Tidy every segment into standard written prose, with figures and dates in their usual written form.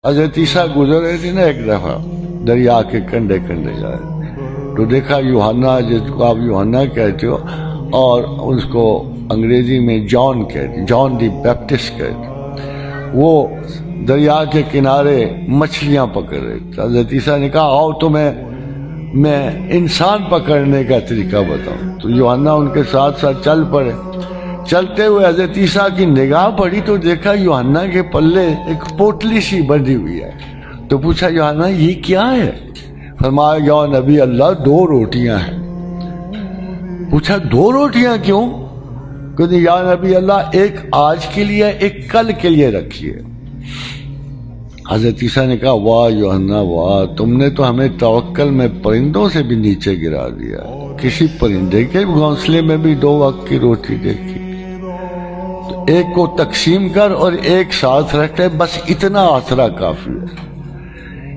حضرت عیسیٰ گزر رہے تھے نا ایک دفعہ دریا کے کنڈے کنڈے جا رہے تو دیکھا یوحنا، جس کو آپ یوحنا کہتے ہو اور اس کو انگریزی میں جان کہتے، جان دی بیپٹسٹ کہتے، وہ دریا کے کنارے مچھلیاں پکڑ رہے تھے۔ حضرت عیسیٰ نے کہا آؤ تمہیں میں انسان پکڑنے کا طریقہ بتاؤں، تو یوحنا ان کے ساتھ ساتھ چل پڑے۔ چلتے ہوئے حضرت عیسیٰ کی نگاہ پڑی تو دیکھا یوحنا کے پلے ایک پوٹلی سی بندھی ہوئی ہے، تو پوچھا یوحنا یہ کیا ہے؟ فرمایا یا نبی اللہ 2 روٹیاں ہیں۔ پوچھا 2 روٹیاں کیوں؟ کہتے یا نبی اللہ ایک آج کے لیے ایک کل کے لیے رکھیے۔ حضرت عیسیٰ نے کہا واہ یوحنا واہ، تم نے تو ہمیں توکل میں پرندوں سے بھی نیچے گرا دیا، کسی پرندے کے گھونسلے میں بھی 2 وقت کی روٹی دیکھی، تو ایک کو تقسیم کر اور ایک ساتھ رکھے، بس اتنا آسرا کافی ہے۔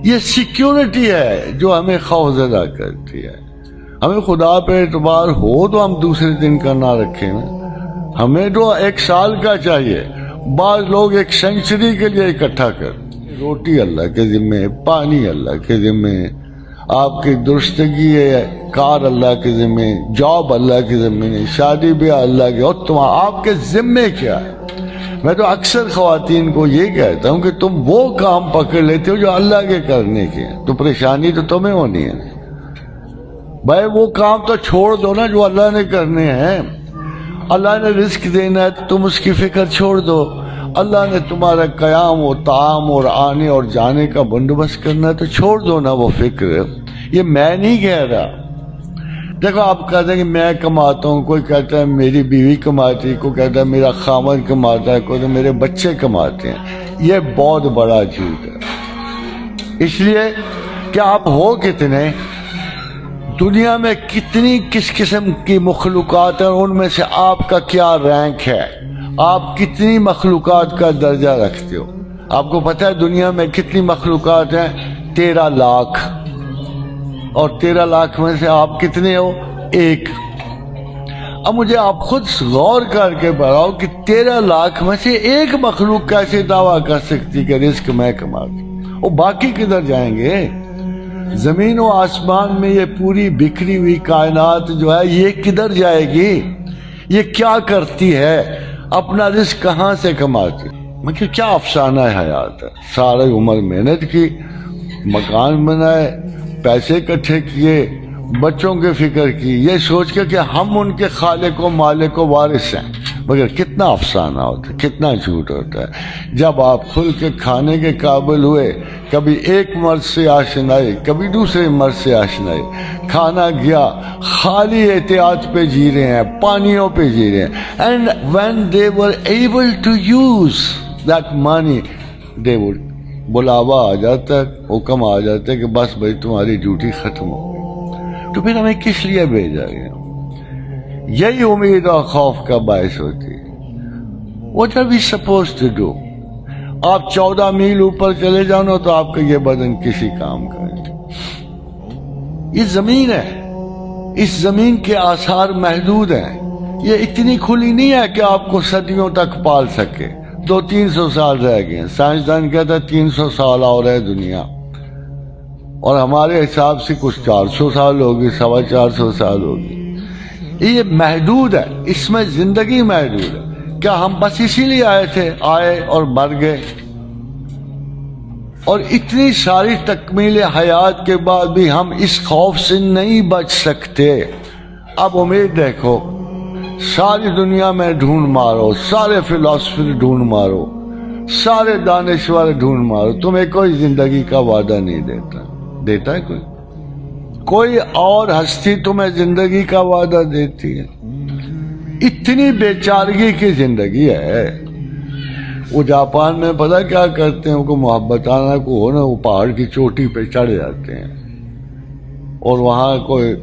یہ سیکیورٹی ہے جو ہمیں خوف زدہ کرتی ہے۔ ہمیں خدا پہ اعتبار ہو تو ہم دوسرے دن کا نہ رکھیں، ہمیں تو 1 سال کا چاہیے، بعض لوگ 1 سینچری کے لیے اکٹھا کر، روٹی اللہ کے ذمے، پانی اللہ کے ذمے، آپ کی درستگی ہے کار اللہ کے ذمے، جاب اللہ کے ذمے، شادی بیاہ اللہ کے، اور تم آپ کے ذمے کیا ہے؟ میں تو اکثر خواتین کو یہ کہتا ہوں کہ تم وہ کام پکڑ لیتے ہو جو اللہ کے کرنے کے ہیں، تو پریشانی تو تمہیں ہونی ہے بھائی، وہ کام تو چھوڑ دو نا جو اللہ نے کرنے ہیں۔ اللہ نے رزق دینا ہے تو تم اس کی فکر چھوڑ دو، اللہ نے تمہارا قیام و طعام اور آنے اور جانے کا بندوبست کرنا ہے تو چھوڑ دو نا وہ فکر۔ یہ میں نہیں کہہ رہا، دیکھو آپ کہتے ہیں کہ میں کماتا ہوں، کوئی کہتا ہے میری بیوی کماتی ہے، کوئی کہتا ہے میرا خامد کماتا ہے، کوئی کہتا ہے میرے بچے کماتے ہیں۔ یہ بہت بڑا جھوٹ ہے، اس لیے کہ آپ ہو کتنے، دنیا میں کتنی کس قسم کی مخلوقات ہیں، ان میں سے آپ کا کیا رینک ہے، آپ کتنی مخلوقات کا درجہ رکھتے ہو؟ آپ کو پتہ ہے دنیا میں کتنی مخلوقات ہیں؟ 13 لاکھ، اور 13 لاکھ میں سے آپ کتنے ہو؟ 1۔ اب مجھے آپ خود غور کر کے بتاؤ کہ 13 لاکھ میں سے 1 مخلوق کیسے دعویٰ کر سکتی کہ رزق میں کماتی، اور باقی کدھر جائیں گے؟ زمین و آسمان میں یہ پوری بکھری ہوئی کائنات جو ہے یہ کدھر جائے گی؟ یہ کیا کرتی ہے؟ اپنا رزق کہاں سے کماتی؟ مگر کیا افسانہ حیات ہے، سارے عمر محنت کی، مکان بنائے، پیسے اکٹھے کیے، بچوں کی فکر کی، یہ سوچ کے کہ ہم ان کے خالق و مالک و وارث ہیں، مگر کتنا افسانہ ہوتا ہے، کتنا جھوٹ ہوتا ہے۔ جب آپ کھل کے کھانے کے قابل ہوئے، کبھی ایک مرد سے آشنائی، کبھی دوسرے مرد سے آشنائی، کھانا گیا، خالی احتیاط پہ جی رہے ہیں، پانیوں پہ جی رہے ہیں، and when they were able to use that money they would بلاوا آ جاتا ہے، حکم آ جاتا ہے کہ بس بھائی تمہاری ڈیوٹی ختم ہو گئی، تو پھر ہمیں کس لیے بھیجا گیا؟ یہی امید اور خوف کا باعث ہوتی ہے۔ What are we supposed to do؟ آپ 14 میل اوپر چلے جاؤ نا تو آپ کا یہ بدن کسی کام کا نہیں۔ یہ زمین ہے، اس زمین کے آثار محدود ہیں، یہ اتنی کھلی نہیں ہے کہ آپ کو صدیوں تک پال سکے۔ 200-300 سال رہ گئے ہیں، سائنسدان کہتا ہے 300 سال اور ہے دنیا، اور ہمارے حساب سے کچھ 400 سال ہوگی، 450 سال ہوگی۔ یہ محدود ہے، اس میں زندگی محدود ہے۔ کیا ہم بس اسی لیے آئے اور مر گئے؟ اور اتنی ساری تکمیل حیات کے بعد بھی ہم اس خوف سے نہیں بچ سکتے۔ اب امید دیکھو، ساری دنیا میں ڈھونڈ مارو، سارے فلسفے ڈھونڈ مارو، سارے دانشور ڈھونڈ مارو، تمہیں کوئی زندگی کا وعدہ نہیں دیتا ہے کوئی اور ہستی تمہیں زندگی کا وعدہ دیتی ہے؟ اتنی بیچارگی کی زندگی ہے۔ وہ جاپان میں پتہ کیا کرتے ہیں، ان کو محبتانہ کو ہو نا، وہ پہاڑ کی چوٹی پہ چڑھ جاتے ہیں اور وہاں کوئی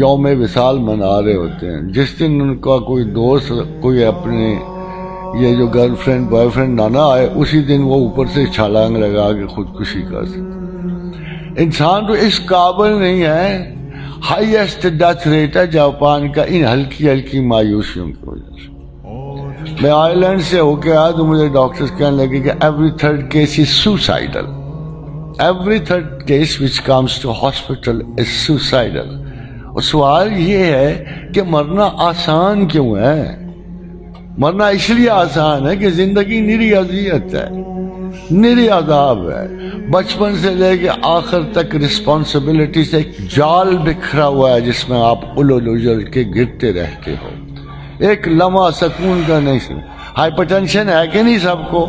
یوم وصال منا رہے ہوتے ہیں۔ جس دن ان کا کوئی دوست، کوئی اپنے یہ جو گرل فرینڈ بوائے فرینڈ نہ آئے، اسی دن وہ اوپر سے چھلانگ لگا کے خودکشی کر سکتے۔ انسان تو اس قابل نہیں ہے۔ ہائیسٹ ڈیتھ ریٹ ہے جاپان کا ان ہلکی ہلکی مایوسیوں کی وجہ سے۔ میں آئرلینڈ سے ہو کے آیا تو مجھے ڈاکٹرز کہنے لگے کہ every 3rd case is suicidal. every third case which comes to hospital is suicidal. اور سوال یہ ہے کہ مرنا آسان کیوں ہے؟ مرنا اس لیے آسان ہے کہ زندگی نری اذیت ہے، نری عذاب ہے، بچپن سے لے کے آخر تک رسپانسبلٹی سے ایک جال بکھرا ہوا ہے جس میں آپ الجھ الجھ کے گرتے رہتے ہو، ایک لمحہ سکون کا نہیں. ہائپر ٹینشن ہے کہ نہیں سب کو؟